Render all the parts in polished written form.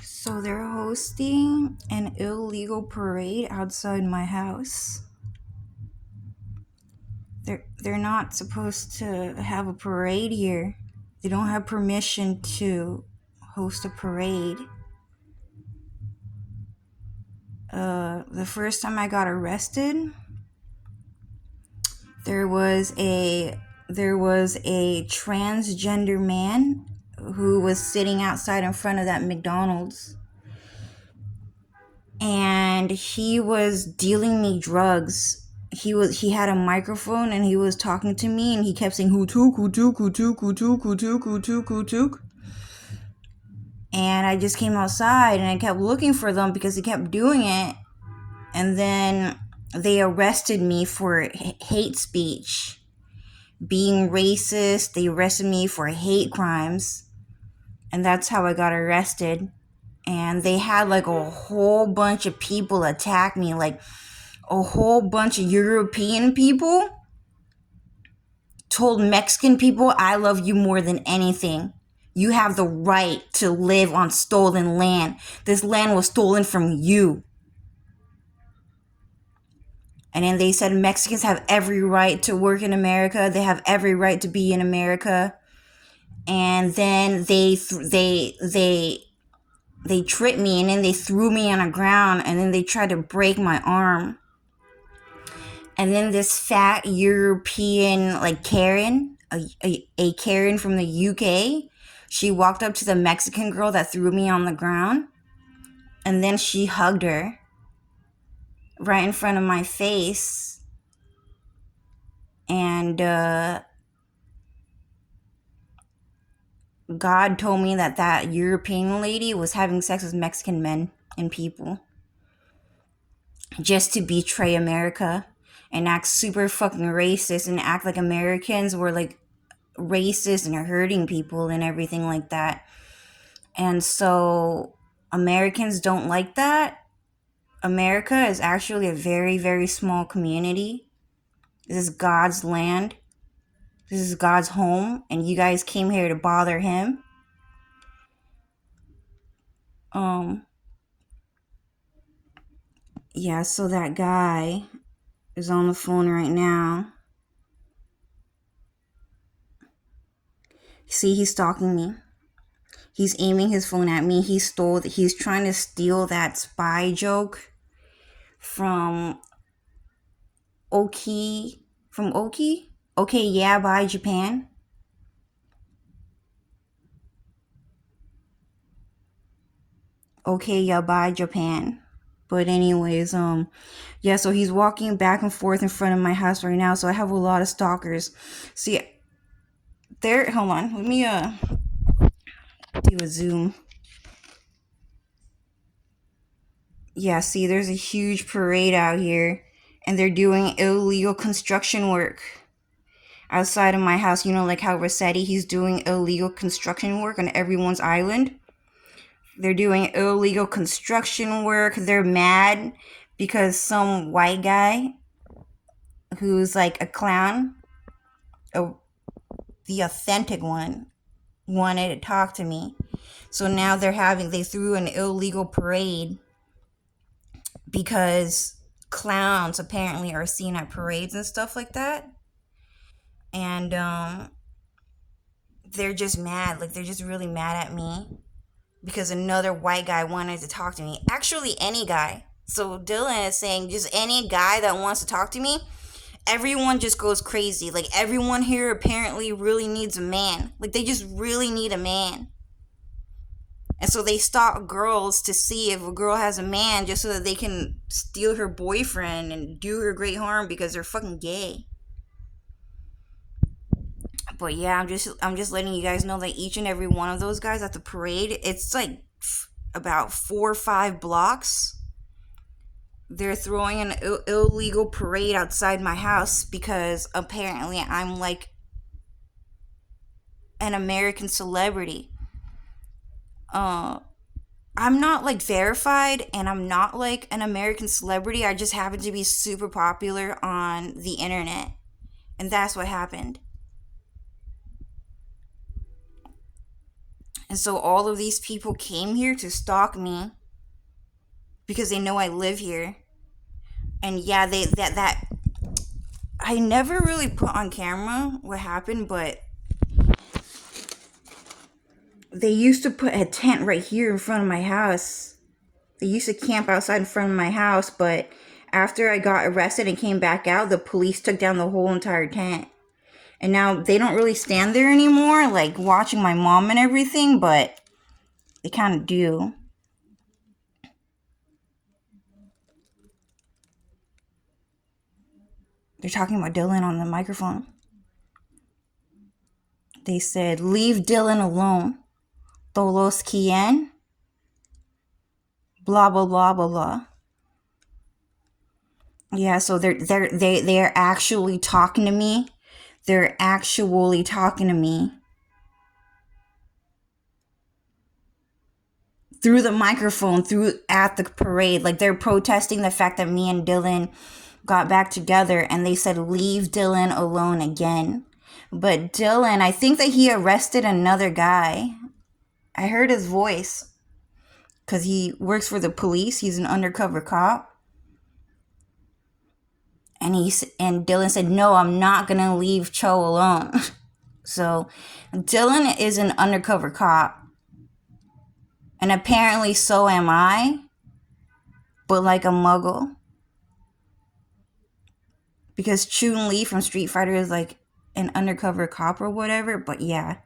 So they're hosting an illegal parade outside my house. They're not supposed to have a parade here. They don't have permission to host a parade. The first time I got arrested, there was a transgender man who was sitting outside in front of that McDonald's, and he was dealing me drugs. He had a microphone and he was talking to me and he kept saying hutuk hutuk hutuk hutuk hutuk hutuk hutuk. And I just came outside and I kept looking for them because he kept doing it. And then they arrested me for hate speech, being racist. They arrested me for hate crimes. And that's how I got arrested. And they had like a whole bunch of people attack me, like a whole bunch of European people told Mexican people, I love you more than anything. You have the right to live on stolen land. This land was stolen from you. And then they said Mexicans have every right to work in America. They have every right to be in America. And then they tripped me and then they threw me on the ground and then they tried to break my arm. And then this fat European, like Karen, a Karen from the UK, she walked up to the Mexican girl that threw me on the ground. And then she hugged her right in front of my face. And God told me that European lady was having sex with Mexican men and people just to betray America and act super fucking racist and act like Americans were like racist and hurting people and everything like that. And so Americans don't like that. America is actually a very, very small community. This is God's land. This is God's home, and you guys came here to bother him. Yeah, so that guy is on the phone right now. See, he's stalking me. He's aiming his phone at me. He's trying to steal that spy joke from Oki. Okay, yeah, bye, Japan. Okay, yeah, bye, Japan. But anyways, yeah, so he's walking back and forth in front of my house right now, so I have a lot of stalkers. See, hold on, let me do a zoom. Yeah, see, there's a huge parade out here, and they're doing illegal construction work outside of my house. You know, like how Rossetti, he's doing illegal construction work on everyone's island. They're doing illegal construction work. They're mad because some white guy who's like a clown, the authentic one, wanted to talk to me. So now they threw an illegal parade because clowns apparently are seen at parades and stuff like that. And they're just mad. Like, they're just really mad at me because another white guy wanted to talk to me. Actually, any guy. So Dylan is saying just any guy that wants to talk to me, everyone just goes crazy. Like, everyone here apparently really needs a man. Like, they just really need a man. And so they stalk girls to see if a girl has a man just so that they can steal her boyfriend and do her great harm because they're fucking gay. But yeah, I'm just letting you guys know that each and every one of those guys at the parade, it's like about 4 or 5 blocks. They're throwing an illegal parade outside my house because apparently I'm like an American celebrity. I'm not like verified and I'm not like an American celebrity. I just happen to be super popular on the internet. And that's what happened. And so all of these people came here to stalk me because they know I live here. And yeah, they that I never really put on camera what happened, but they used to put a tent right here in front of my house. They used to camp outside in front of my house, but after I got arrested and came back out, the police took down the whole entire tent. And now they don't really stand there anymore, like watching my mom and everything, but they kind of do. They're talking about Dylan on the microphone. They said, leave Dylan alone. Tolos quien? Blah, blah, blah, blah, blah. Yeah, so they're actually talking to me. They're actually talking to me through the microphone, through at the parade. Like, they're protesting the fact that me and Dylan got back together, and they said, leave Dylan alone again. But Dylan, I think that he arrested another guy. I heard his voice because he works for the police. He's an undercover cop. And Dylan said, no, I'm not going to leave Cho alone. So Dylan is an undercover cop. And apparently so am I. But like a muggle. Because Chun-Li from Street Fighter is like an undercover cop or whatever. But yeah.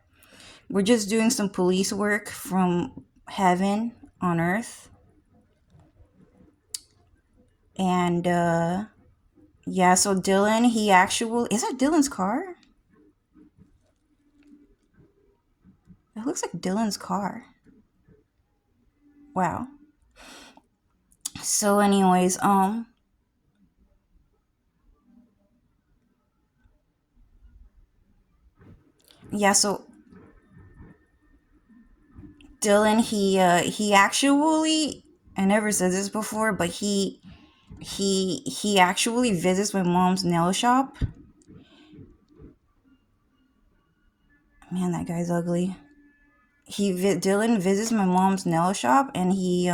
We're just doing some police work from heaven on earth. And yeah, so Dylan, he actually... Is that Dylan's car? It looks like Dylan's car. Wow. So anyways, yeah, so Dylan, he actually, I never said this before, but he actually visits my mom's nail shop. Man, that guy's ugly. Dylan visits my mom's nail shop, and he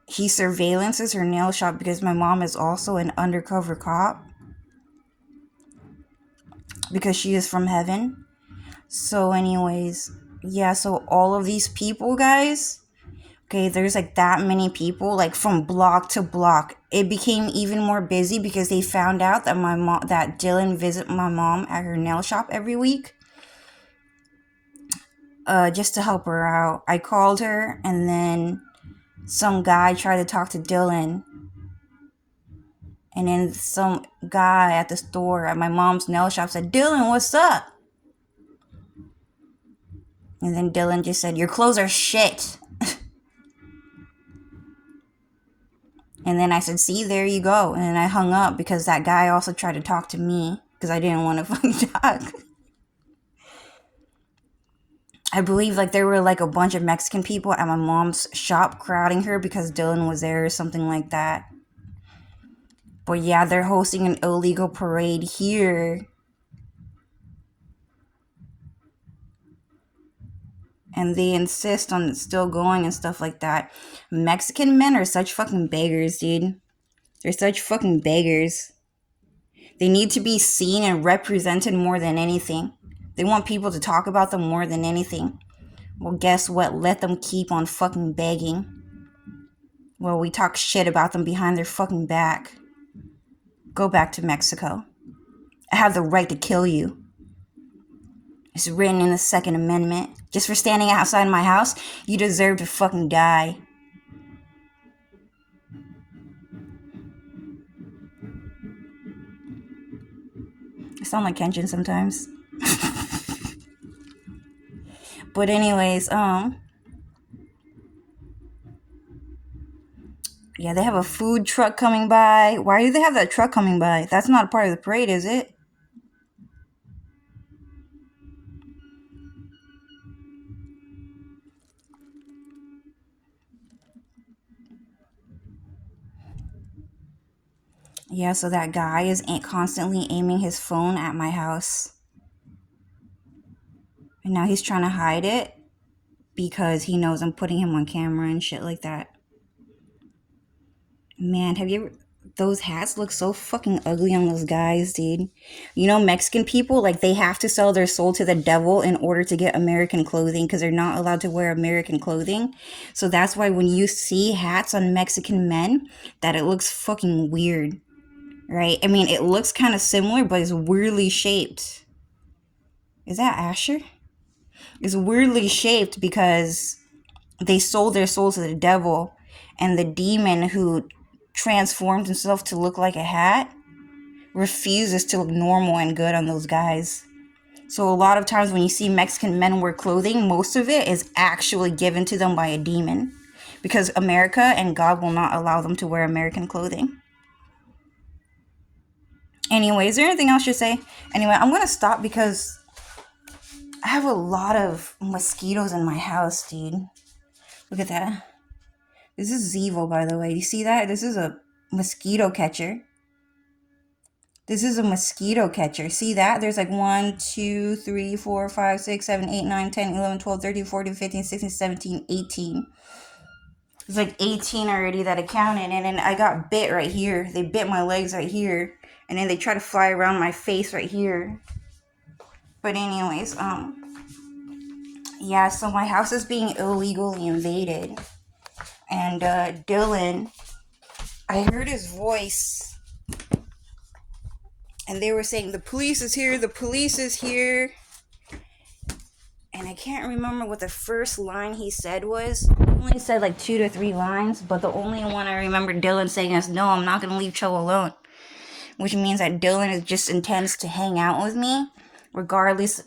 surveillances her nail shop because my mom is also an undercover cop. Because she is from heaven. So anyways, yeah, so all of these people, guys, okay, there's like that many people, like from block to block. It became even more busy because they found out that that Dylan visit my mom at her nail shop every week. Just to help her out. I called her, and then some guy tried to talk to Dylan. And then some guy at the store at my mom's nail shop said, Dylan, what's up? And then Dylan just said, your clothes are shit. And then I said, see, there you go. And then I hung up because that guy also tried to talk to me because I didn't want to fucking talk. I believe like there were like a bunch of Mexican people at my mom's shop crowding her because Dylan was there or something like that. But yeah, they're hosting an illegal parade here. And they insist on it still going and stuff like that. Mexican men are such fucking beggars, dude. They're such fucking beggars. They need to be seen and represented more than anything. They want people to talk about them more than anything. Well, guess what? Let them keep on fucking begging. Well, we talk shit about them behind their fucking back. Go back to Mexico. I have the right to kill you. It's written in the Second Amendment. Just for standing outside my house, you deserve to fucking die. I sound like Kenshin sometimes. But anyways, yeah, they have a food truck coming by. Why do they have that truck coming by? That's not a part of the parade, is it? Yeah, so that guy is constantly aiming his phone at my house. And now he's trying to hide it because he knows I'm putting him on camera and shit like that. Man, have you ever... Those hats look so fucking ugly on those guys, dude. You know, Mexican people, like, they have to sell their soul to the devil in order to get American clothing because they're not allowed to wear American clothing. So that's why when you see hats on Mexican men, that it looks fucking weird, right? I mean, it looks kind of similar, but it's weirdly shaped. Is that Asher? It's weirdly shaped because they sold their soul to the devil, and the demon who transformed himself to look like a hat refuses to look normal and good on those guys. So a lot of times when you see Mexican men wear clothing, most of it is actually given to them by a demon, because America and God will not allow them to wear American clothing. Anyway, is there anything else you say? Anyway, I'm gonna stop because I have a lot of mosquitoes in my house, dude. Look at that. This is Zevo, by the way. You see that? This is a mosquito catcher. This is a mosquito catcher. See that? There's like 1, 2, 3, 4, 5, 6, 7, 8, 9, 10, 11, 12, 13, 14, 15, 16, 17, 18. There's like 18 already that I counted. And then I got bit right here. They bit my legs right here. And then they try to fly around my face right here. But anyways, yeah, so my house is being illegally invaded. And Dylan, I heard his voice, and they were saying, the police is here, the police is here. And I can't remember what the first line he said was. He only said like 2 to 3 lines, but the only one I remember Dylan saying is, no, I'm not going to leave Cho alone. Which means that Dylan is just intends to hang out with me, regardless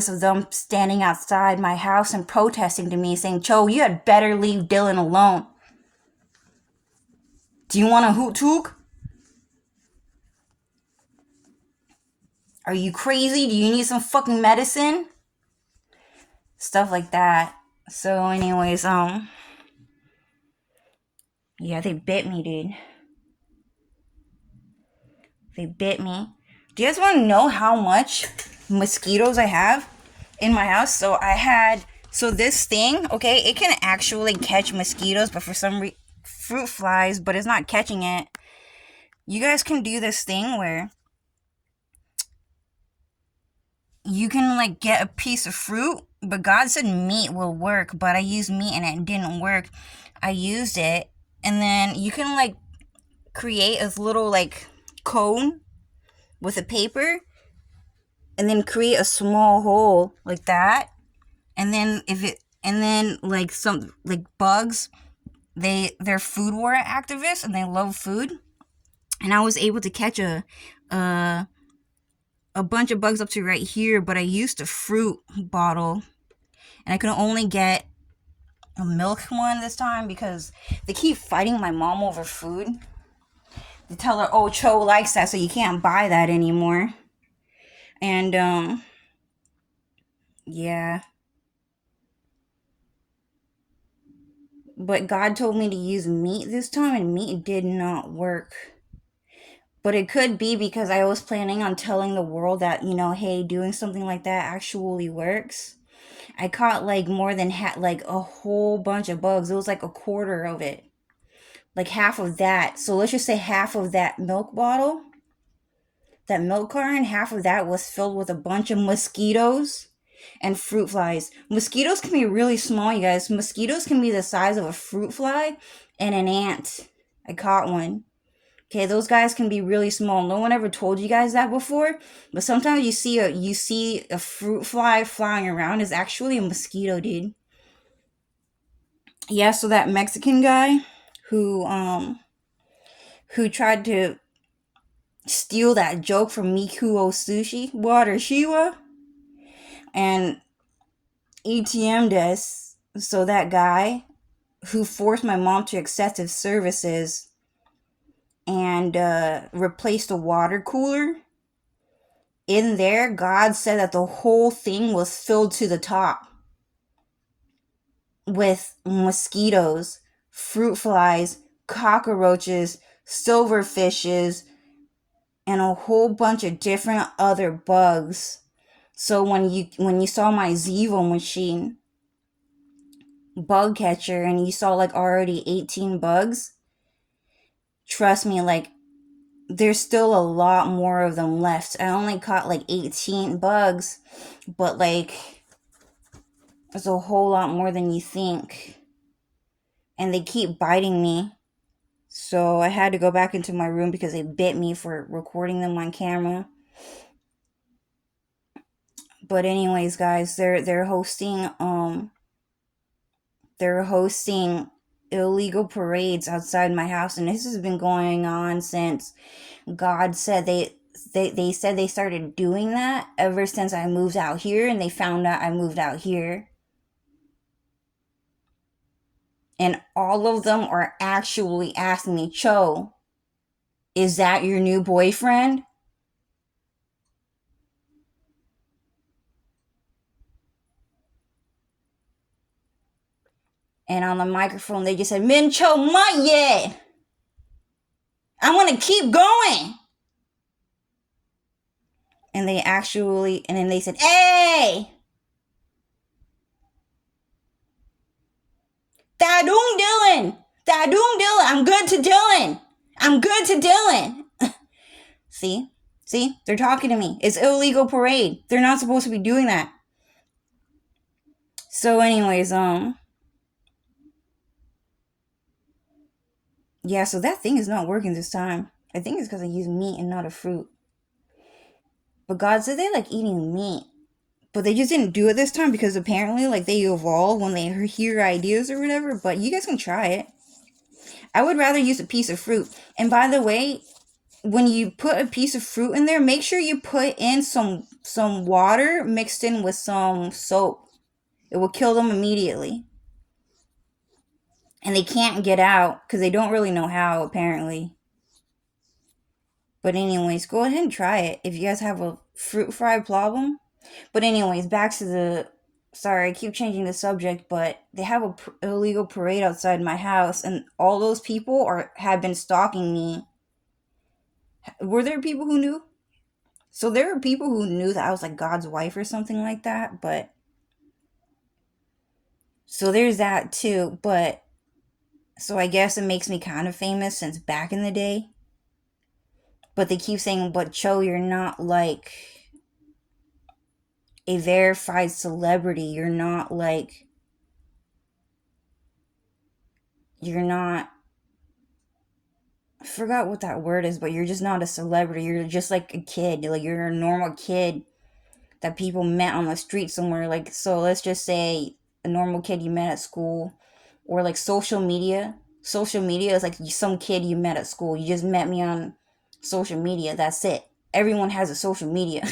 of them standing outside my house and protesting to me, saying, Cho, you had better leave Dylan alone. Do you want a hoot took? Are you crazy? Do you need some fucking medicine? Stuff like that. So anyways, yeah, they bit me, dude. They bit me. Do you guys want to know how much mosquitoes I have in my house? So this thing, okay, it can actually catch mosquitoes, but for some reason, fruit flies, but it's not catching it. You guys can do this thing where you can like get a piece of fruit, but God said meat will work, but I used meat and it didn't work. I used it, and then you can like create a little like cone with a paper, and then create a small hole like that, and then like some like bugs, they're food war activists and they love food, and I was able to catch a bunch of bugs up to right here, but I used a fruit bottle, and I could only get a milk one this time because they keep fighting my mom over food. They tell her, oh, Cho likes that, so you can't buy that anymore. And yeah, but God told me to use meat this time, and meat did not work. But it could be because I was planning on telling the world that, you know, hey, doing something like that actually works. I caught like more than like a whole bunch of bugs. It was like a quarter of it. Like half of that. So let's just say half of that milk bottle, that milk carton, half of that was filled with a bunch of mosquitoes and fruit flies. Mosquitoes can be really small, you guys. Mosquitoes can be the size of a fruit fly and an ant. I caught one. Okay, those guys can be really small. No one ever told you guys that before, but sometimes you see a fruit fly flying around. It's actually a mosquito, dude. Yeah, so that Mexican guy who tried to steal that joke from Mikuo Sushi, Water Shiwa, and ATM this. So that guy who forced my mom to accept his services and replaced a water cooler, in there, God said that the whole thing was filled to the top with mosquitoes, fruit flies, cockroaches, silverfishes, and a whole bunch of different other bugs. So when you saw my Zevo machine bug catcher and you saw like already 18 bugs, trust me, like there's still a lot more of them left. I only caught like 18 bugs, but like there's a whole lot more than you think. And they keep biting me. So I had to go back into my room because they bit me for recording them on camera. But anyways, guys, they're hosting illegal parades outside my house, and this has been going on since God said they said they started doing that ever since I moved out here, and they found out I moved out here. And all of them are actually asking me, Cho, is that your new boyfriend? And on the microphone, they just said, Min Cho Maye! I want to keep going! And then they said, hey! Dadung Dylan! Dadung Dylan! I'm good to Dylan! I'm good to Dylan! See? They're talking to me. It's illegal parade. They're not supposed to be doing that. So anyways, yeah, so that thing is not working this time. I think it's because I use meat and not a fruit. But God said they like eating meat. But they just didn't do it this time because apparently like they evolve when they hear ideas or whatever. But you guys can try it. I would rather use a piece of fruit. And by the way, when you put a piece of fruit in there, make sure you put in some water mixed in with some soap. It will kill them immediately. And they can't get out because they don't really know how, apparently. But anyways, go ahead and try it if you guys have a fruit fry problem. But anyways, back to the... Sorry, I keep changing the subject, but they have a illegal parade outside my house, and all those people have been stalking me. Were there people who knew? So there were people who knew that I was like God's wife or something like that, but... So there's that too, but... So I guess it makes me kind of famous since back in the day. But they keep saying, but Cho, you're not like a verified celebrity. You're not like... You're not... I forgot what that word is, but you're just not a celebrity. You're just like a kid. Like you're a normal kid that people met on the street somewhere. Like, so let's just say a normal kid you met at school, or like social media. Social media is like some kid you met at school. You just met me on social media. That's it. Everyone has a social media.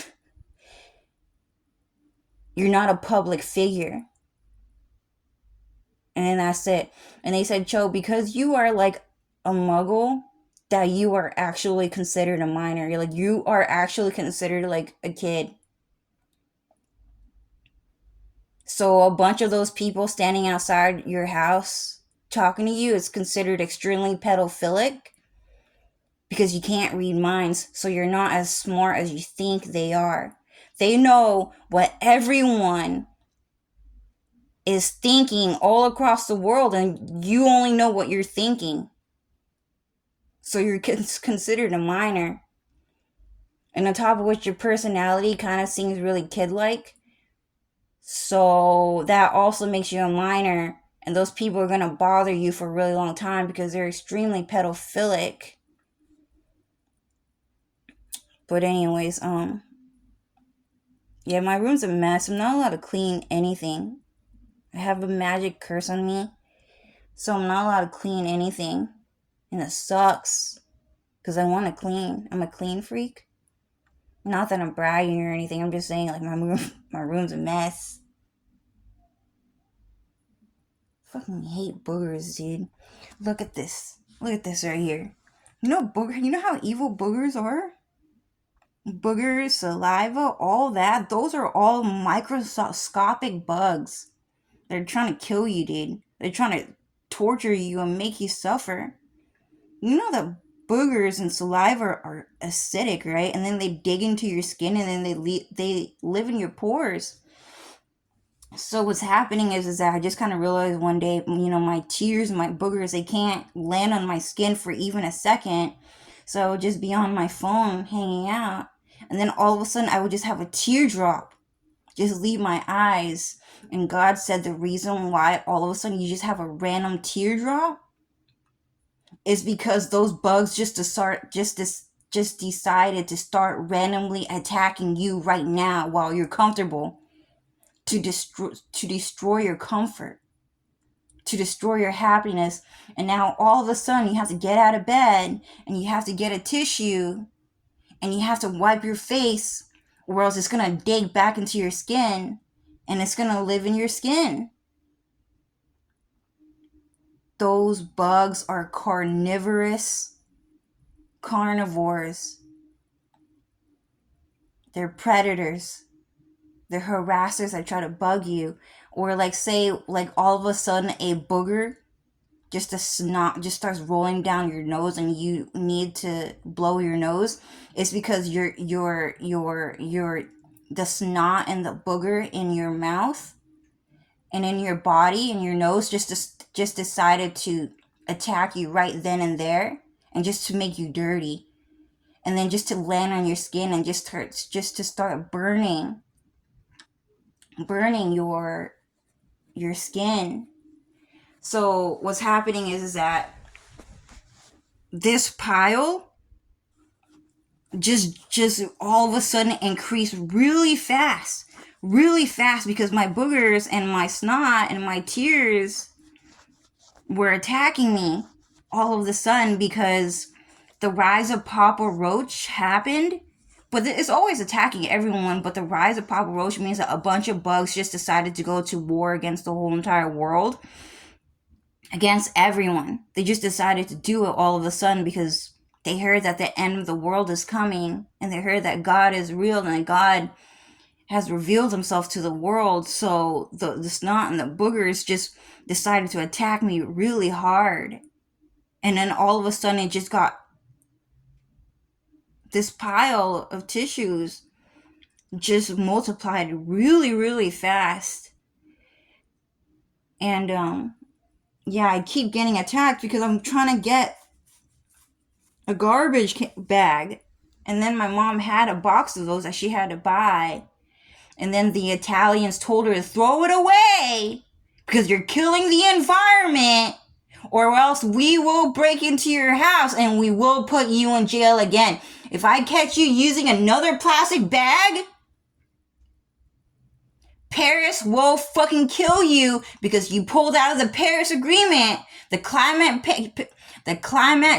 You're not a public figure. And that's it. And they said, Cho, because you are like a muggle, that you are actually considered a minor. You're like, you are actually considered like a kid. So a bunch of those people standing outside your house talking to you is considered extremely pedophilic because you can't read minds, so you're not as smart as you think they are. They know what everyone is thinking all across the world, and you only know what you're thinking. So you're considered a minor. And on top of which your personality kind of seems really kid-like. So that also makes you a minor. And those people are going to bother you for a really long time because they're extremely pedophilic. But anyways, yeah, my room's a mess. I'm not allowed to clean anything. I have a magic curse on me. So I'm not allowed to clean anything. And it sucks. Because I want to clean. I'm a clean freak. Not that I'm bragging or anything. I'm just saying, like, my room's a mess. Fucking hate boogers, dude. Look at this. Look at this right here. You know how evil boogers are? Boogers, saliva, all that. Those are all microscopic bugs. They're trying to kill you, dude. They're trying to torture you and make you suffer. You know that boogers and saliva are acidic, right? And then they dig into your skin, and then they live in your pores. So what's happening is that I just kind of realized one day, my tears and my boogers, they can't land on my skin for even a second. So I would just be on my phone hanging out, and then all of a sudden I would just have a teardrop just leave my eyes. And God said the reason why all of a sudden you just have a random teardrop is because those bugs just decided to start randomly attacking you right now while you're comfortable, to destroy your comfort, to destroy your happiness. And now all of a sudden you have to get out of bed, and you have to get a tissue, and you have to wipe your face, or else it's gonna dig back into your skin, and it's gonna live in your skin. Those bugs are carnivores. They're predators. They're harassers that try to bug you. Or like, say, like all of a sudden a booger, just a snot just starts rolling down your nose, and you need to blow your nose. It's because the snot and the booger in your mouth and in your body and your nose just decided to attack you right then and there, and just to make you dirty, and then just to land on your skin, and just to start burning your skin. So what's happening is that this pile just all of a sudden increased really fast, because my boogers and my snot and my tears were attacking me all of a sudden, because the rise of Papa Roach happened. But it's always attacking everyone, but the rise of Papa Roach means that a bunch of bugs just decided to go to war against the whole entire world, against everyone. They just decided to do it all of a sudden because they heard that the end of the world is coming, and they heard that God is real, and that God has revealed himself to the world. So the snot and the boogers just decided to attack me really hard. And then all of a sudden it just got, this pile of tissues just multiplied really, really fast. And yeah, I keep getting attacked because I'm trying to get a garbage bag. And then my mom had a box of those that she had to buy. And then the Italians told her to throw it away because you're killing the environment, or else we will break into your house and we will put you in jail again. If I catch you using another plastic bag, Paris will fucking kill you because you pulled out of the Paris Agreement, the climate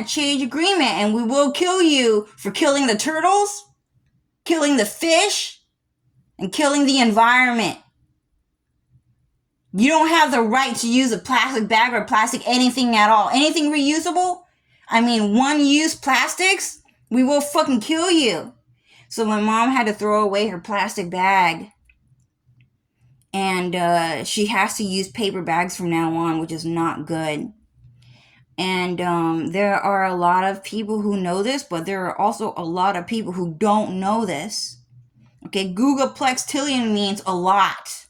change agreement, and we will kill you for killing the turtles, killing the fish, and killing the environment. You don't have the right to use a plastic bag or plastic anything at all. Anything reusable? I mean, one-use plastics? We will fucking kill you. So my mom had to throw away her plastic bag. And she has to use paper bags from now on, which is not good. And there are a lot of people who know this, but there are also a lot of people who don't know this. Okay, Googleplextillion means a lot.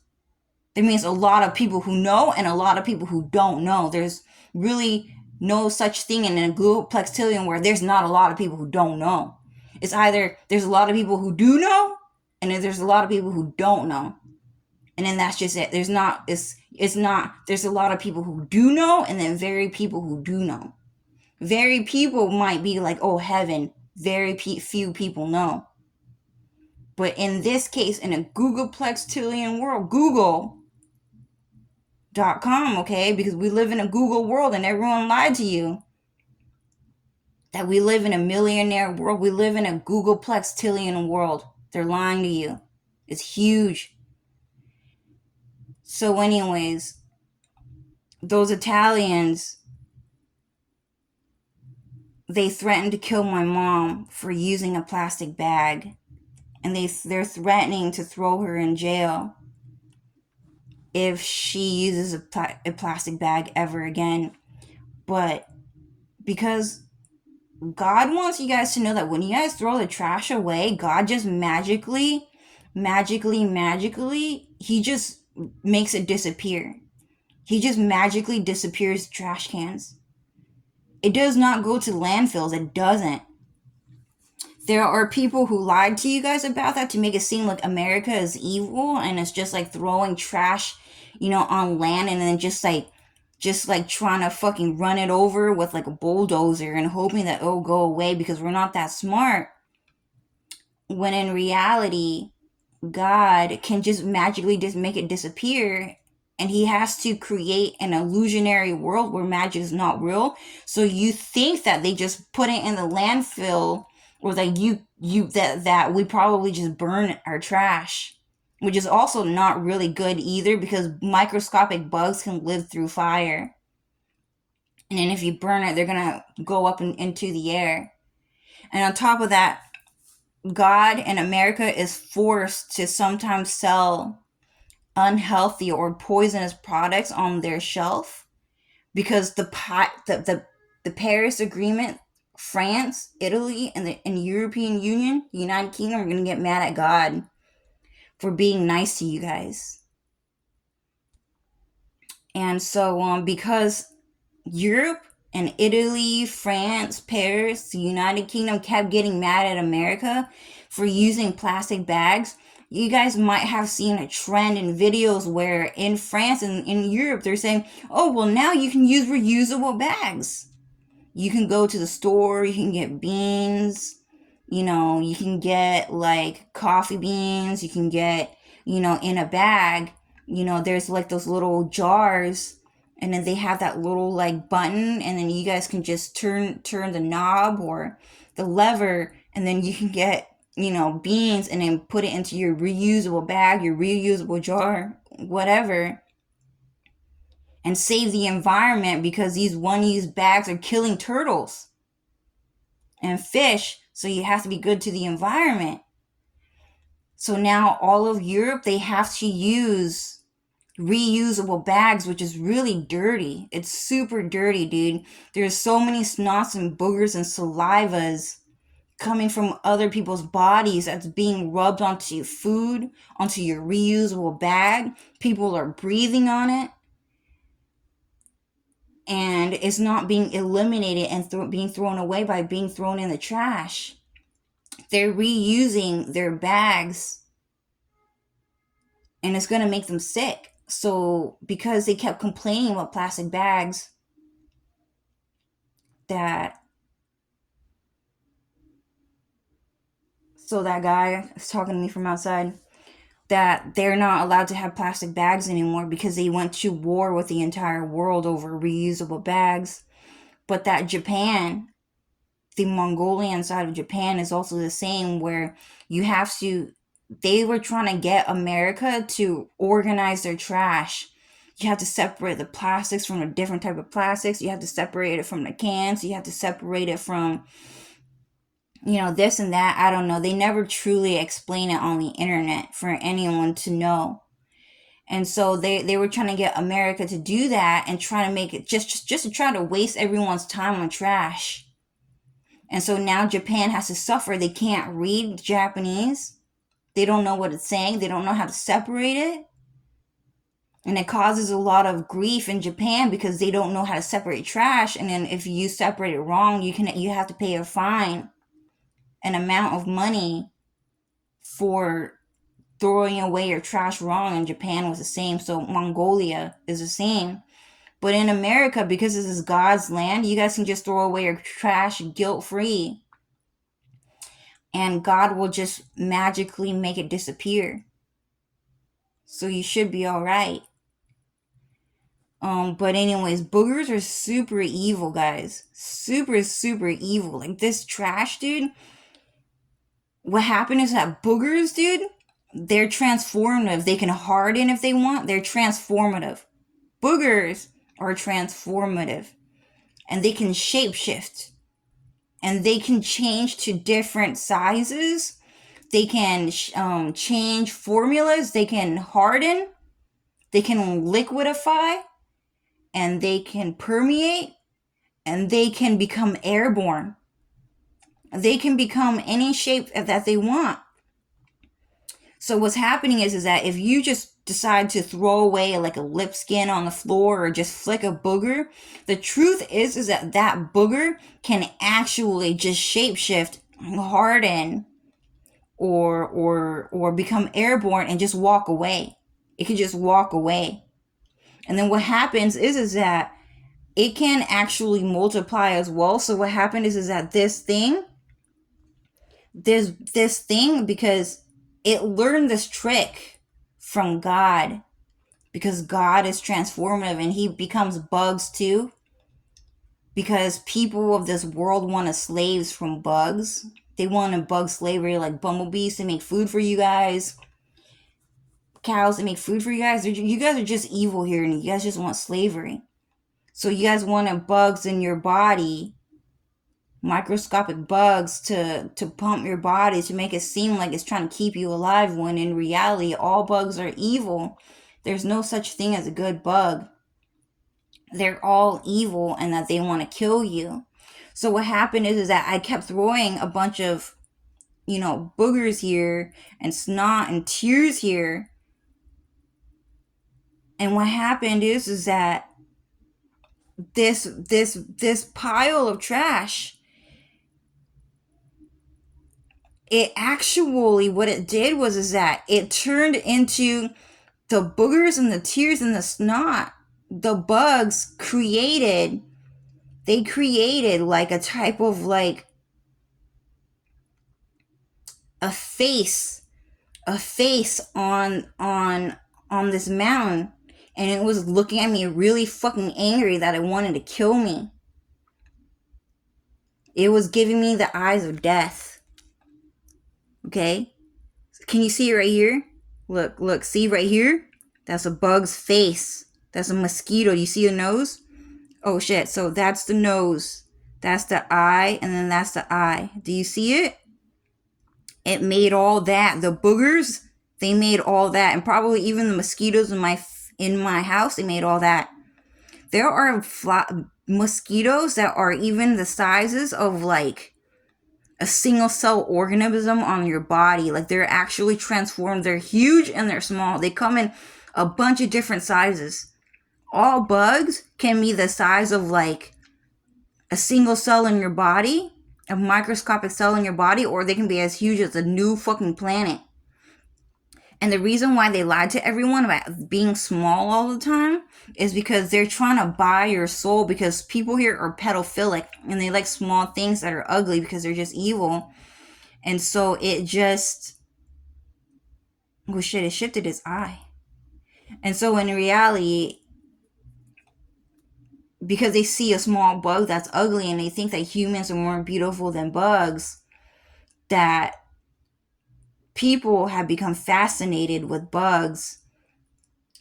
It means a lot of people who know and a lot of people who don't know. There's really no such thing in a Googleplextillion where there's not a lot of people who don't know. It's either there's a lot of people who do know, and then there's a lot of people who don't know. And then that's just it. There's a lot of people who do know, and then very people who do know. Very people might be like, oh, heaven. Very few people know. But in this case, in a Googleplextillion world, Google.com, okay? Because we live in a Google world, and everyone lied to you. That we live in a millionaire world. We live in a Googleplextillion world. They're lying to you. It's huge. So anyways, those Italians, they threatened to kill my mom for using a plastic bag. And they're threatening to throw her in jail if she uses a plastic bag ever again. But because God wants you guys to know that when you guys throw the trash away, God just magically, he just makes it disappear. He just magically disappears trash cans. It does not go to landfills. It doesn't. There are people who lied to you guys about that to make it seem like America is evil and it's just like throwing trash, on land and then just like trying to fucking run it over with like a bulldozer and hoping that it'll go away because we're not that smart. When in reality, God can just magically just make it disappear, and he has to create an illusionary world where magic is not real. So you think that they just put it in the landfill, or that that we probably just burn our trash, which is also not really good either because microscopic bugs can live through fire. And then if you burn it, they're gonna go up into the air. And on top of that, God and America is forced to sometimes sell unhealthy or poisonous products on their shelf because the Paris Agreement, France, Italy, and the European Union, the United Kingdom, are going to get mad at God for being nice to you guys. And so, because Europe and Italy, France, Paris, the United Kingdom kept getting mad at America for using plastic bags, you guys might have seen a trend in videos where in France and in Europe they're saying, oh, well, now you can use reusable bags. You can go to the store, you can get beans, you can get like coffee beans, you can get, in a bag, there's like those little jars, and then they have that little like button, and then you guys can just turn the knob or the lever, and then you can get, beans, and then put it into your reusable bag, your reusable jar, whatever, and save the environment because these one-use bags are killing turtles and fish, so you have to be good to the environment. So now all of Europe, they have to use reusable bags, which is really dirty. It's super dirty, dude. There's so many snots and boogers and salivas coming from other people's bodies that's being rubbed onto food, onto your reusable bag. People are breathing on it, and it's not being eliminated and being thrown away by being thrown in the trash. They're reusing their bags, and it's going to make them sick. So because they kept complaining about plastic bags, that guy is talking to me from outside, that they're not allowed to have plastic bags anymore because they went to war with the entire world over reusable bags. But that Japan, the Mongolian side of Japan, is also the same, where they were trying to get America to organize their trash. You have to separate the plastics from a different type of plastics. You have to separate it from the cans. You have to separate it from, this and that. I don't know. They never truly explain it on the internet for anyone to know. And so they were trying to get America to do that and try to make it just to try to waste everyone's time on trash. And so now Japan has to suffer. They can't read Japanese. They don't know what it's saying. They don't know how to separate it. And it causes a lot of grief in Japan because they don't know how to separate trash. And then if you separate it wrong, you have to pay a fine, an amount of money for throwing away your trash wrong. And Japan was the same. So Mongolia is the same. But in America, because this is God's land, you guys can just throw away your trash guilt-free. And God will just magically make it disappear. So you should be alright. But anyways, boogers are super evil, guys. Super, super evil. Like this trash, dude. What happened is that boogers, dude, they're transformative. They can harden if they want. They're transformative. Boogers are transformative. And they can shapeshift. And they can change to different sizes. They can change formulas. They can harden. They can liquidify. And they can permeate. And they can become airborne. They can become any shape that they want. So what's happening is that if you just decide to throw away like a lip skin on the floor or just flick a booger, the truth is that that booger can actually just shapeshift, harden, or become airborne and just walk away. It can just walk away. And then what happens is that it can actually multiply as well. So what happened is that this thing, because it learned this trick from God, because God is transformative and he becomes bugs too, because people of this world want slaves from bugs. They want a bug slavery, like bumblebees to make food for you guys, cows to make food for you guys. You guys are just evil here, and you guys just want slavery. So you guys wanted bugs in your body, microscopic bugs to pump your body to make it seem like it's trying to keep you alive, when in reality all bugs are evil. There's no such thing as a good bug. They're all evil, and that they want to kill you. So what happened is that I kept throwing a bunch of, boogers here and snot and tears here. And what happened is that this pile of trash, it actually, what it did was that it turned into the boogers and the tears and the snot. The bugs created like a type of like a face on this mountain, and it was looking at me really fucking angry that it wanted to kill me. It was giving me the eyes of death. Okay? Can you see it right here? Look, see right here? That's a bug's face. That's a mosquito. You see a nose? Oh shit, so that's the nose. That's the eye, and then that's the eye. Do you see it? It made all that. The boogers, they made all that. And probably even the mosquitoes in my house, they made all that. There are mosquitoes that are even the sizes of like a single cell organism on your body. Like they're actually transformed. They're huge and they're small. They come in a bunch of different sizes. All bugs can be the size of like a single cell in your body, a microscopic cell in your body, or they can be as huge as a new fucking planet. And the reason why they lied to everyone about being small all the time is because they're trying to buy your soul, because people here are pedophilic and they like small things that are ugly because they're just evil. And so it just, oh shit, it shifted his eye. And so in reality, because they see a small bug that's ugly and they think that humans are more beautiful than bugs, that people have become fascinated with bugs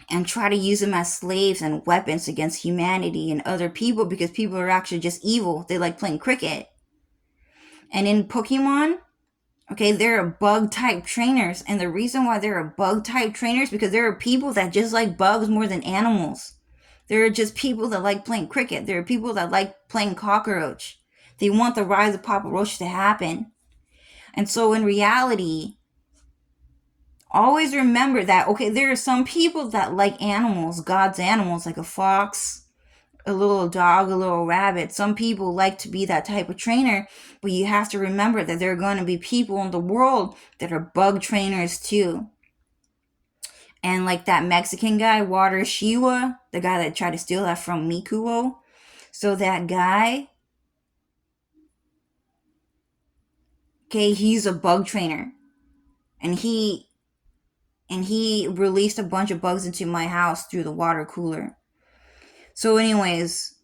and try to use them as slaves and weapons against humanity and other people, because people are actually just evil. They like playing cricket. And in Pokemon, okay, there are bug type trainers. And the reason why there are bug type trainers, because there are people that just like bugs more than animals. There are just people that like playing cricket. There are people that like playing cockroach. They want the rise of Papa Roach to happen. And so in reality, always remember that, okay, there are some people that like animals, God's animals, like a fox, a little dog, a little rabbit. Some people like to be that type of trainer, but you have to remember that there are going to be people in the world that are bug trainers too. And like that Mexican guy, Water Shiwa, the guy that tried to steal that from Mikuo. So that guy, okay, he's a bug trainer. And he released a bunch of bugs into my house through the water cooler. So anyways,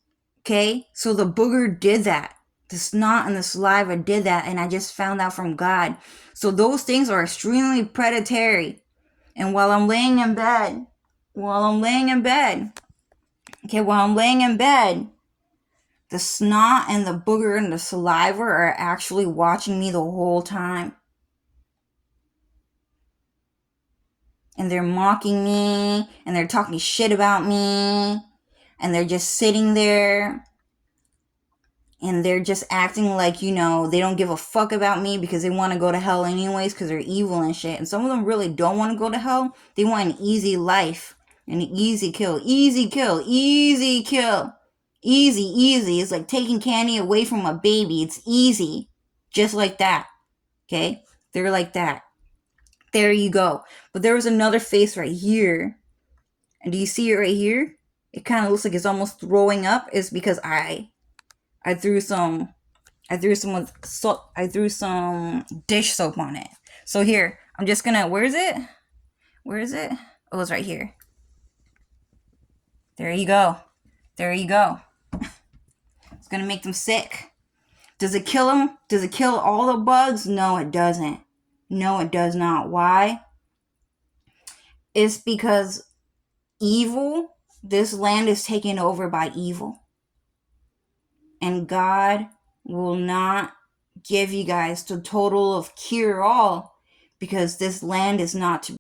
okay, so the booger did that. The snot and the saliva did that, and I just found out from God. So those things are extremely predatory. And while I'm laying in bed, the snot and the booger and the saliva are actually watching me the whole time. And they're mocking me, and they're talking shit about me, and they're just sitting there. and they're just acting like, they don't give a fuck about me because they want to go to hell anyways because they're evil and shit. And some of them really don't want to go to hell. They want an easy life, an easy kill, easy kill, easy kill, easy. It's like taking candy away from a baby. It's easy, just like that. Okay, they're like that. There you go. But there was another face right here, and do you see it right here? It kind of looks like it's almost throwing up. It's because I threw some dish soap on it. So here, I'm just gonna, where is it? Oh, it's right here. There you go. It's gonna make them sick. Does it kill them? Does it kill all the bugs? No, it doesn't. No, it does not. Why? It's because this land is taken over by evil. And God will not give you guys the total of cure all, because this land is not to